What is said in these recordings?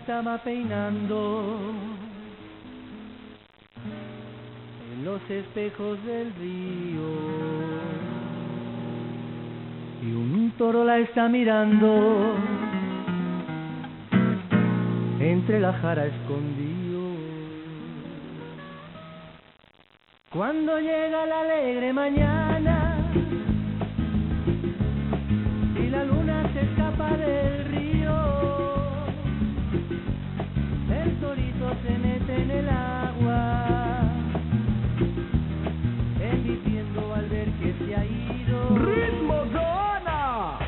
estaba peinando en los espejos del río y un toro la está mirando entre la jara escondido. Cuando llega la alegre mañana y la luna se escapa del río, el torito se mete en el agua, emitiendo al ver que se ha ido. ¡Ritmo zona!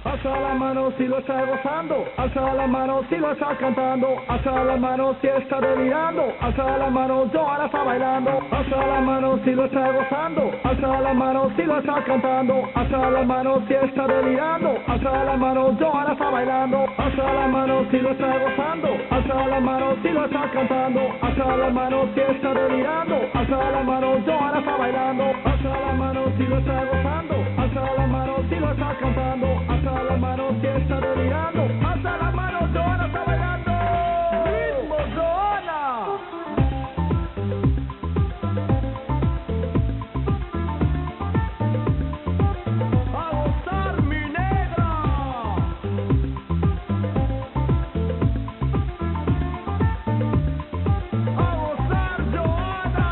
Alza la mano si lo está gozando, alza la mano si lo está cantando, alza la mano si está delirando, alza la mano, Joana está bailando, alza la mano si lo está gozando, alza la mano si lo está cantando, alza la mano si está delirando, alza la mano, Joana está bailando, alza la mano si lo está gozando, alza la mano si lo está cantando, alza la mano si está delirando, alza la mano, Joana está bailando, alza la mano si lo está gozando, alza la mano si lo está cantando, alza la mano si está delirando, alza la mano, Joana está bailando. ¡Ritmo zona! ¡A gozar, mi negra! ¡A gozar, Joana!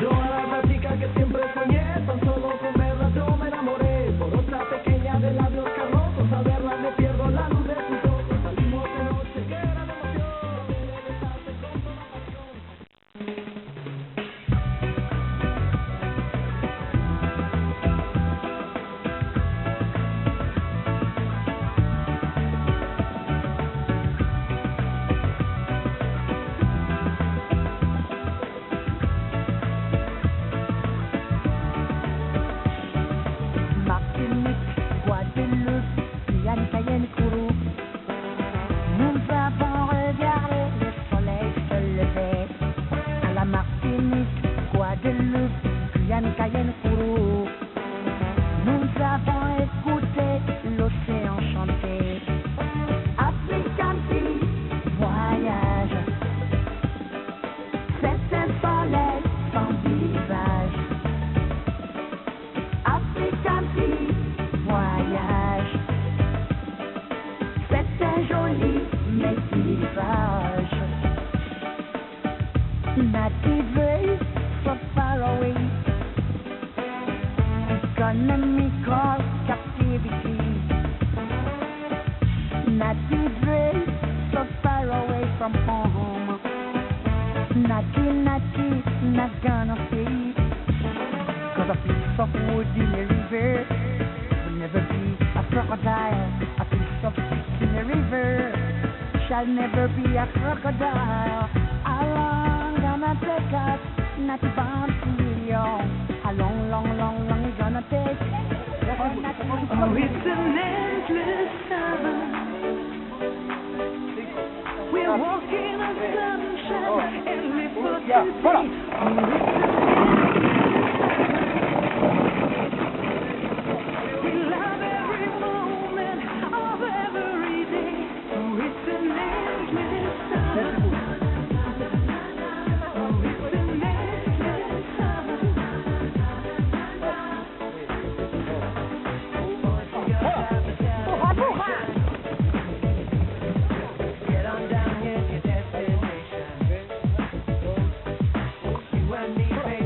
Joana es la chica que siempre soñé, tan solo con verla yo me enamoré. Por otra pequeña de labios carnosos, al verla me pierdo la luz de sus ojos. Salimos de noche, que gran emoción, de besarte con toda pasión. Martinique, Guadeloupe, Guyane, Cayenne, Kourou. Nous avons regardé le soleil se lever. À la Martinique, Guadeloupe, Guyane, Cayenne, Kourou. Nous avons écouté l'océan chanter. African Sea, voyage. C'est un soleil sans visage. African Sea, voyage. C'est un joli métissage. Native, so far away. Economical captivity. Native, so far away from home. Nati, not gonna stay. 'Cause a piece of wood in a river will never be a crocodile. A piece of fish in a river shall never be a crocodile. How long gonna take us not to bound to you? How long it gonna take? Oh, it's an endless summer. We're walking on sunshine and live for today. Oh, we love every moment of every day. Oh, it's an endless summer. Oh, it's an endless summer. Get on down, here's your destination. You and me, baby.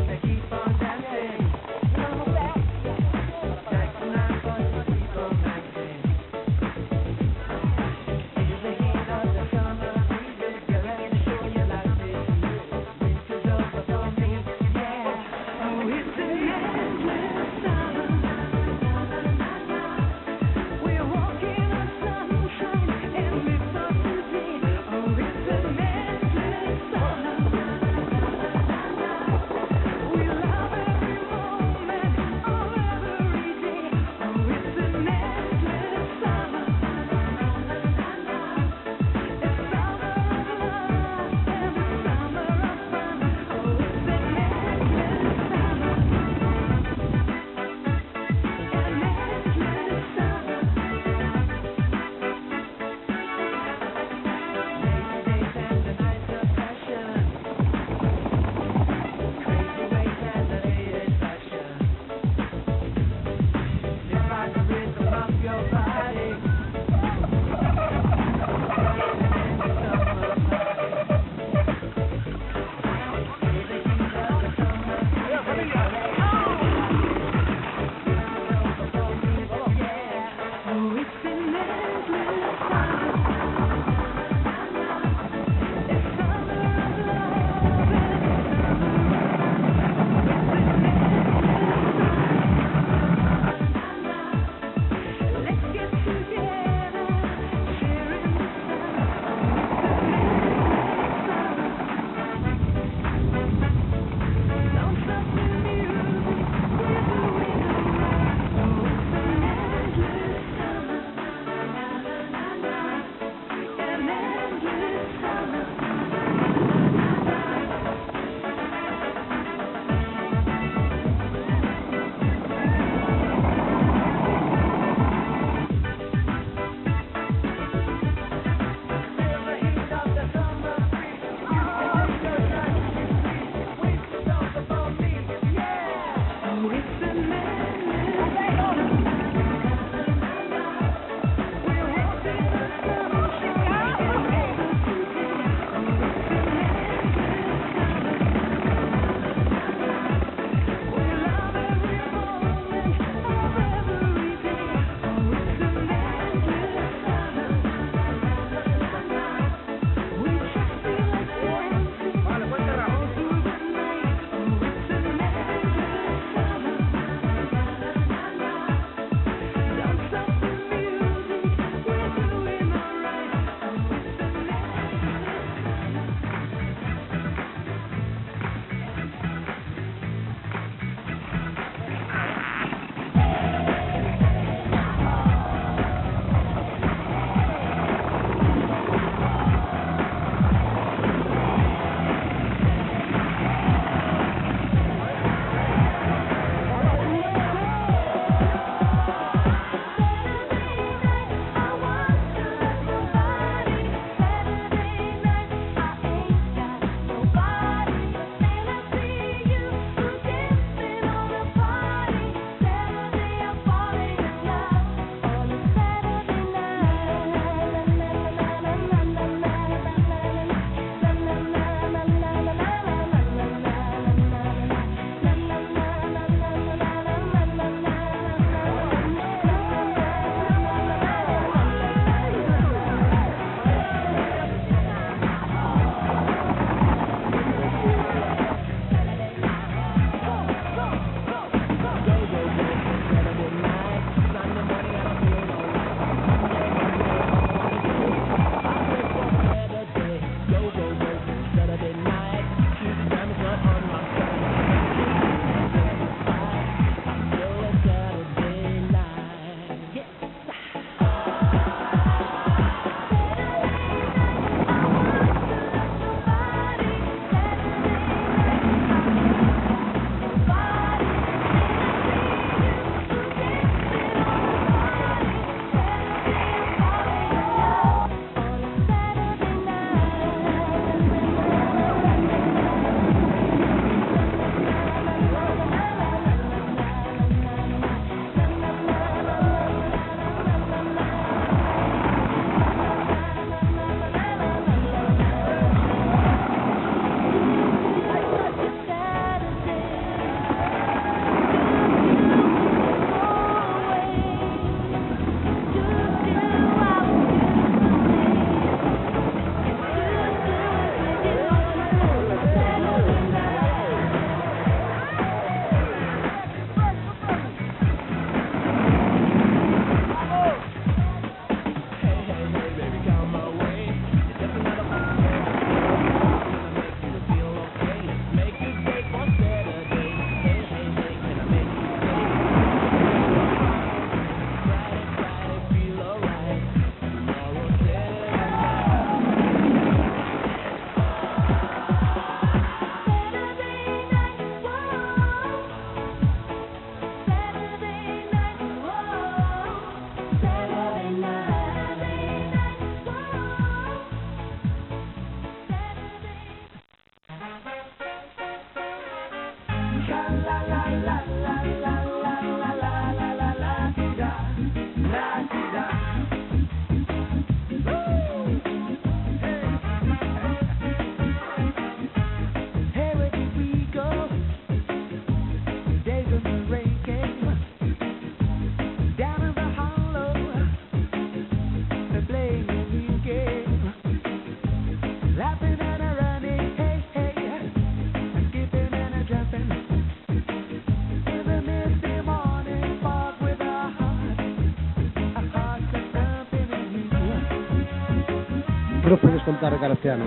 Que nos podes contar de cara a este ano?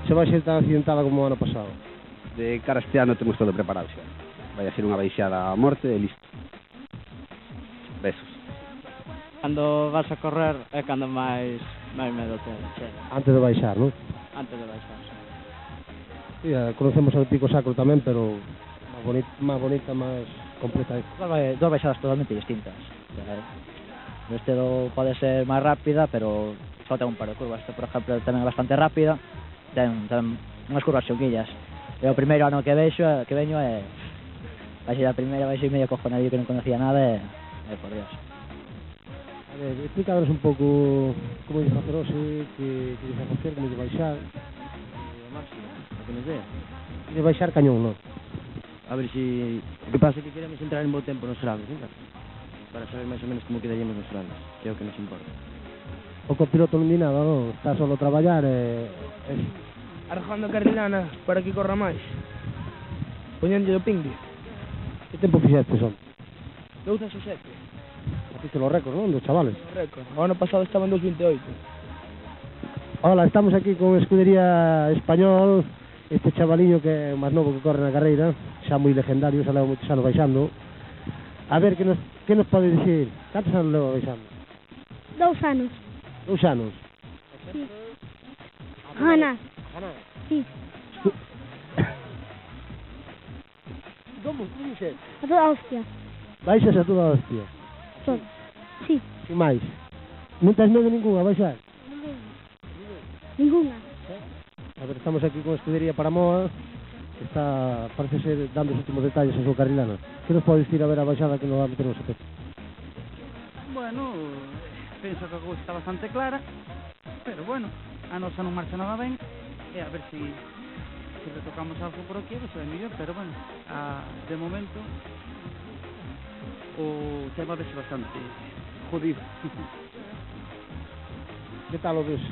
Se vai ser tan accidentada como o ano pasado? De cara a este ano temos todo preparado xa. Vai a ser unha baixada a morte e listo. Besos. Cando vas a correr é cando máis medo te, che, Antes de baixar, non? antes de baixar. Sí, conocemos o Pico Sacro tamén, pero máis bonita, máis completa. Dos baixadas totalmente distintas. Este pode ser máis rápida, pero só ten un par de curvas. Este, por exemplo, tamén é bastante rápida, ten unhas curvas xunguillas. E o primeiro ano que veño é vai ser a primeira, vai ser medio cojonadillo que non conocía nada e por Dios. A ver, explícanos un pouco como dice facer hoxe, que dice facer, como de baixar. Máximo, lo que nos dé. De baixar cañón, non? A ver si... O que pasa é que queremos entrar en bo tempo nos ramos, ¿no? Para saber máis ou menos como quedaríamos nos ramos, que é o que nos importa. O copiloto non di nada, non? Está solo a traballar e... Arrojando a Carrilana para que corra máis. Poñendo o pingue. Que tempo fixeste son? 2:17. Batiste los récords, non? Dos chavales. Récord. O ano pasado estaba en 2:28. Hola, estamos aquí con Escudería Español. Este chavaliño que é o máis novo que corre na carreira, xa moi legendario, xa leva moitos anos baixando. A ver, que nos pode dicir? Cantos anos leva baixando? 2 anos. 2 anos. Sí. Ganar. Sí. Como dices? A toda hostia. Baixas a toda a hostia. Todo. Sí. Que máis? Non tens medo ningún a baixar? Ninguna. A ver, estamos aquí con Escudería Paramoa, que está, parece ser, dando os últimos detalles a súa carrilana. Que nos pode dicir a ver a baixada que nos va a meter no sepe? Bueno, penso que a cousa está bastante clara, pero bueno, a nosa non marcha nada ben, e a ver se retocamos algo por aquí, se vai mellor, pero bueno, de momento o tema vese bastante jodido. Que tal o ves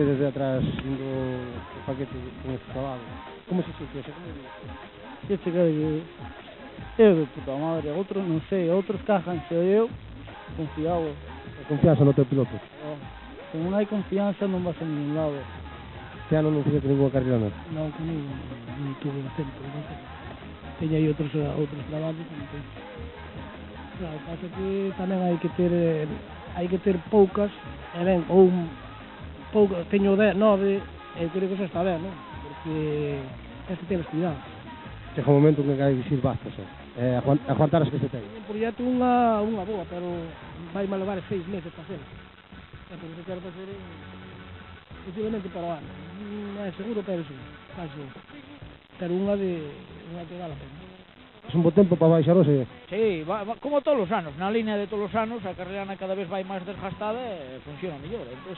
desde atrás indo o paquete con este chaval? Como se siente eso? Eu de puta madre, outros non sei, outros cajanse, eu confiado. A confianza no teu piloto? Se non hai confianza non vas a ningún lado. Este ano non fixete ninguna carrilana? Non, que non tuve tempo. Teño aí outros traballos. Claro, pasa que tamén hai que ter poucas, e ben, ou poucas, teño 9, e creo que xa está ben, non? Porque tens que teres cuidado. Chega un momento en que hai que dicir basta, xa. Aguantar as que se ten. O proxecto unha boa, pero vai me levar 6 meses para hacer. Por isso quero facer posiblemente para o ano. Non é seguro, pero sí, casi. Pero unha que vale a pena. É un bo tempo para baixar hoxe? Sí, va, como todos os anos, na línea de todos os anos, a carrilana cada vez vai máis desgastada e funciona mellor. Entón,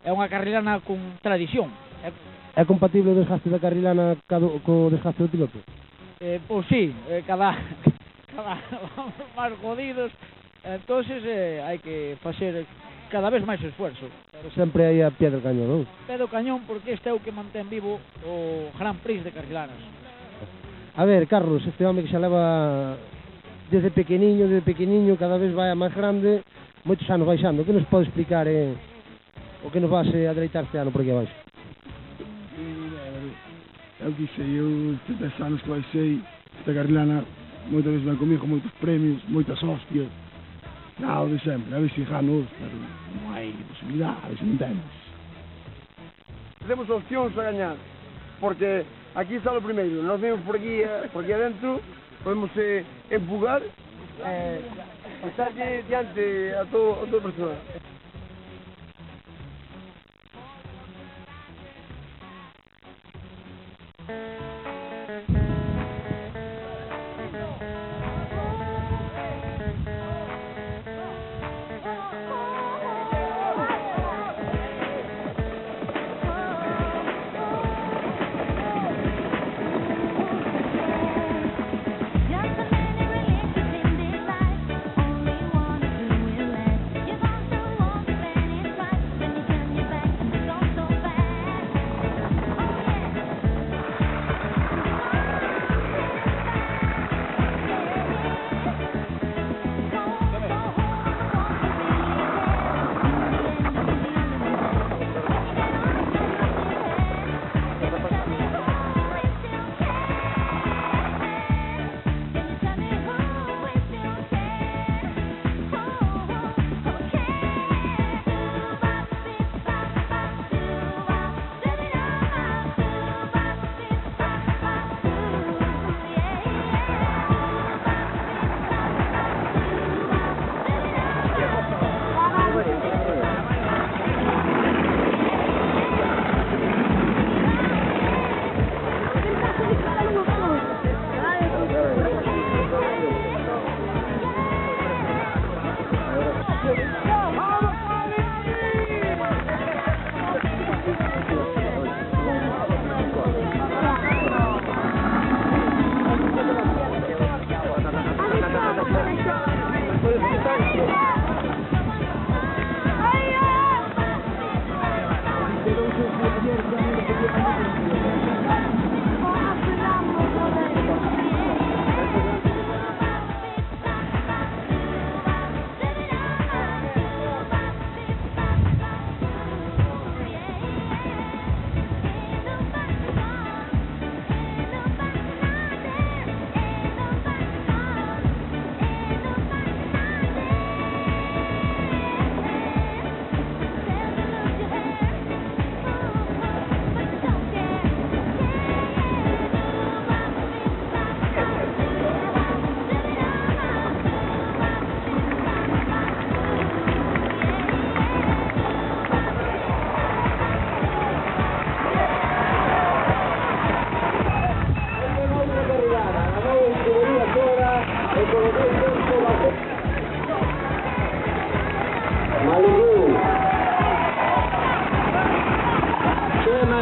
é unha carrilana con tradición. É compatible o desgaste da carrilana co desgaste do piloto? Pois sí, cada vamos máis jodidos, entón hai que facer cada vez máis esfuerzo. Pero sempre hai a pie del cañón, non? Pé do cañón, porque este é o que mantén vivo o Gran Prix de Carrilanas. A ver, Carlos, este home que xa leva desde pequeniño, cada vez vai a máis grande, moitos anos baixando. Que nos pode explicar o que nos vas a deleitar este ano por aquí abaixo? Eu que sei, eu estes 10 anos que baixei esta carrilana, moitas veces vai comigo, moitos premios, moitas hostias, nada de sempre, a ver se ganos, pero non hai posibilidade, a ver se non temos. Temos opcións a gañar, porque aquí está o primeiro, nós vemos por aquí adentro, podemos empugar, estarlle diante a toda persona. Just a many religions in this life, only one to do it less. You're going to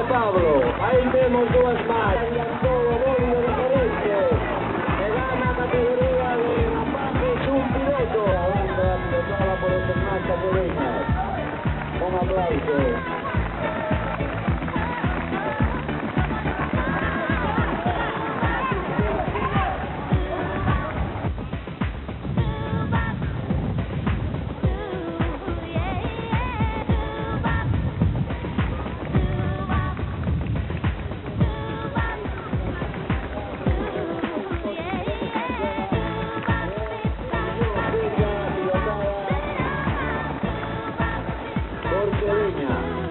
Pablo. Aí temos dúas máis. Adiantou o Bolio de Corente. Que gana a categoría de Apaches un piloto. Hablando a pilotada por el Fernando Boleinas. Un aplauso. Jorge Leña.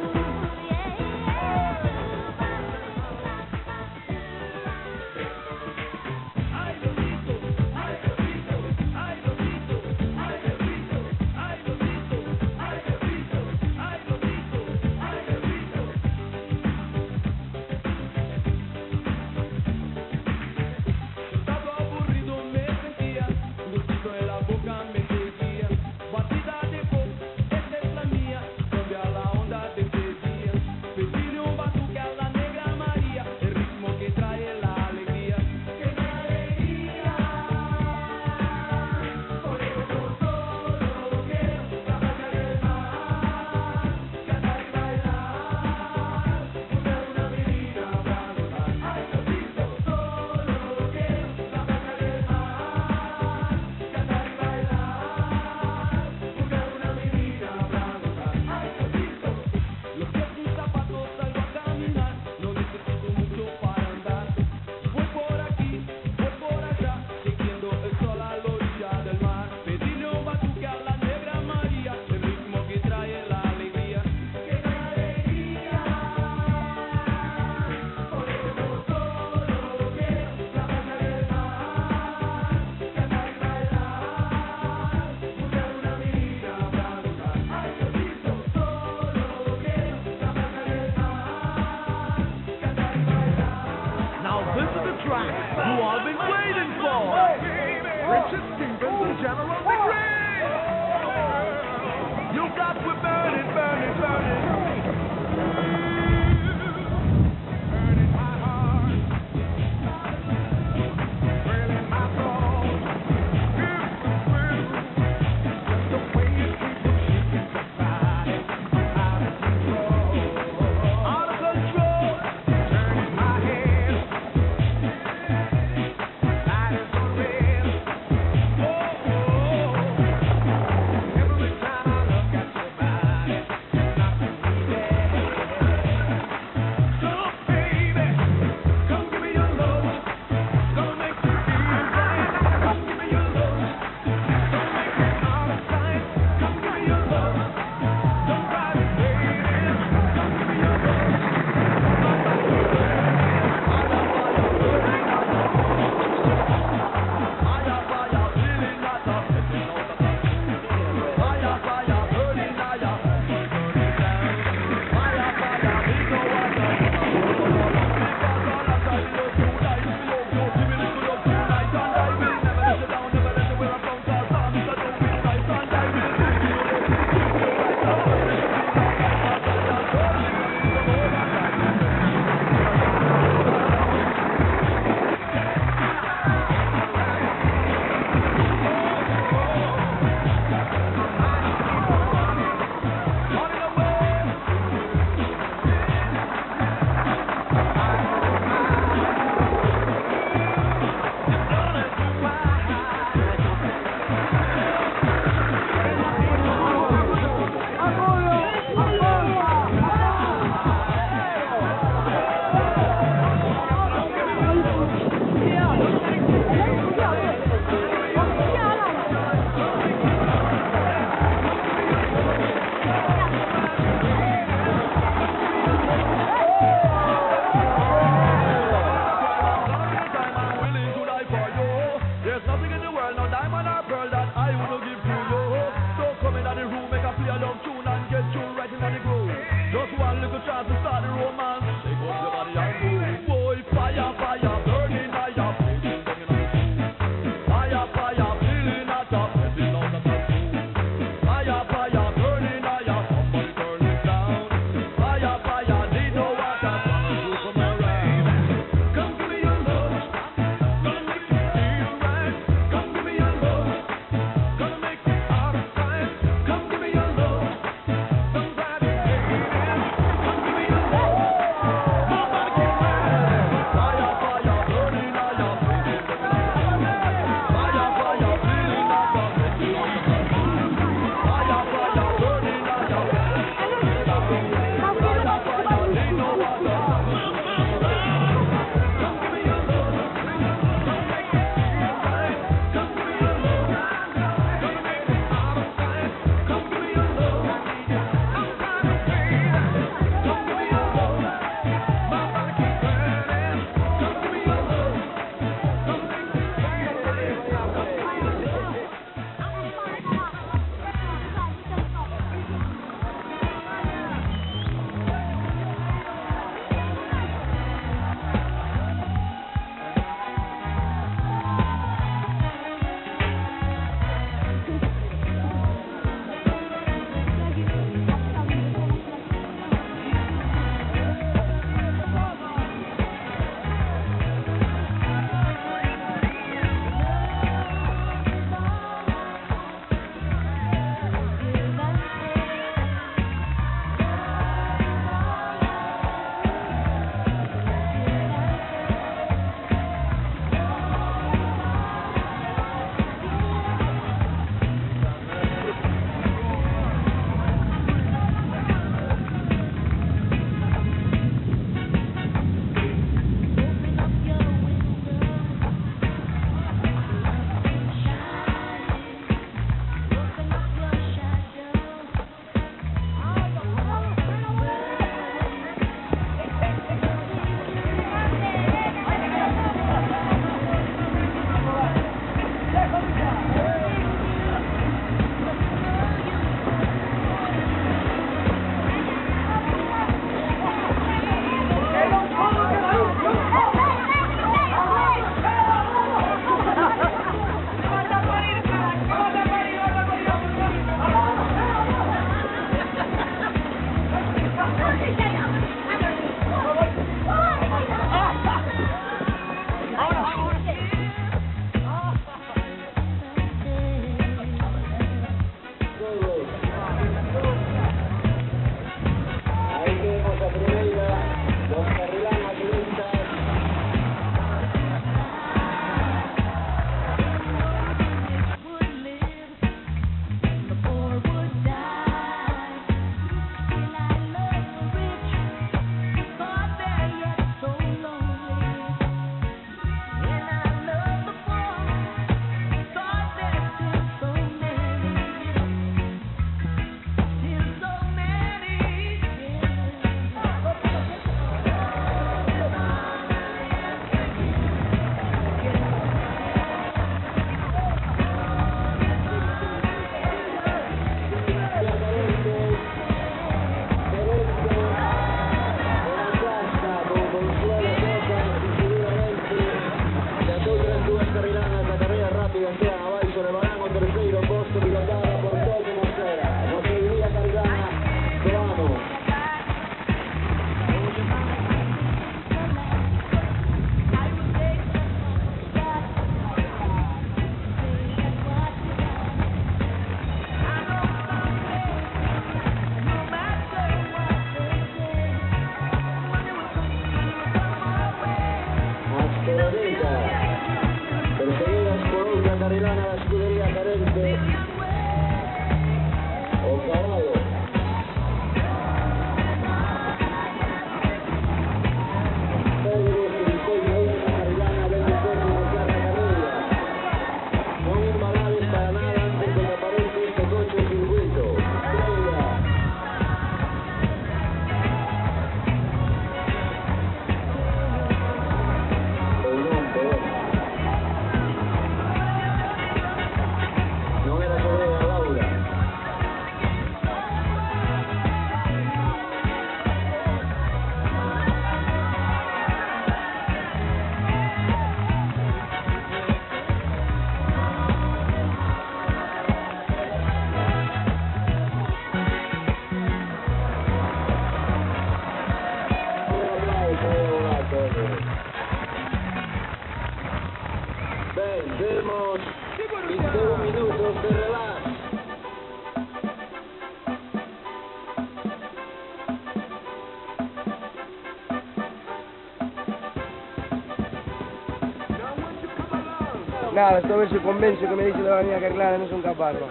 Nada, estou a ver se convenzo que me deixe levar a miña Carlana, non son capaz, non.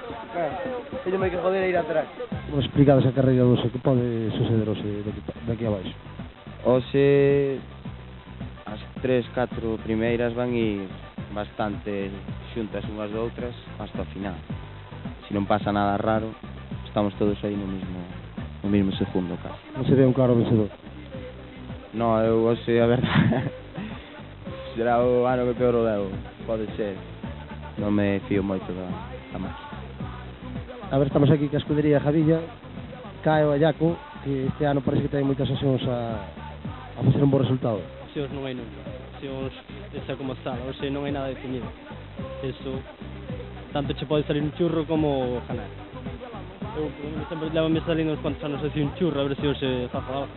Teño moi que joder a ir atrás. Como explicades a carreira do que pode suceder de aquí abaixo? Hoxe as 3-4 primeiras van ir bastante xuntas unhas de outras hasta o final. Se non pasa nada raro, estamos todos aí no mismo segundo casi. Non se ve un claro vencedor? No, eu hoxe, a verdade, será o ano que peor o deu, pode ser. Non me fío moito da máquina. A ver, estamos aquí que a escudería Javilla, Caio e Iaco, que este ano parece que ten moitas opcións a facer un bo resultado. Opcións non hai nunca. Opcións esa como está, hoxe non hai nada definido. Eso, tanto che pode salir un churro como ganar. Eu, por exemplo, sempre levo-me salindo uns cuantos anos así un churro, a ver se hoxe fazo algo.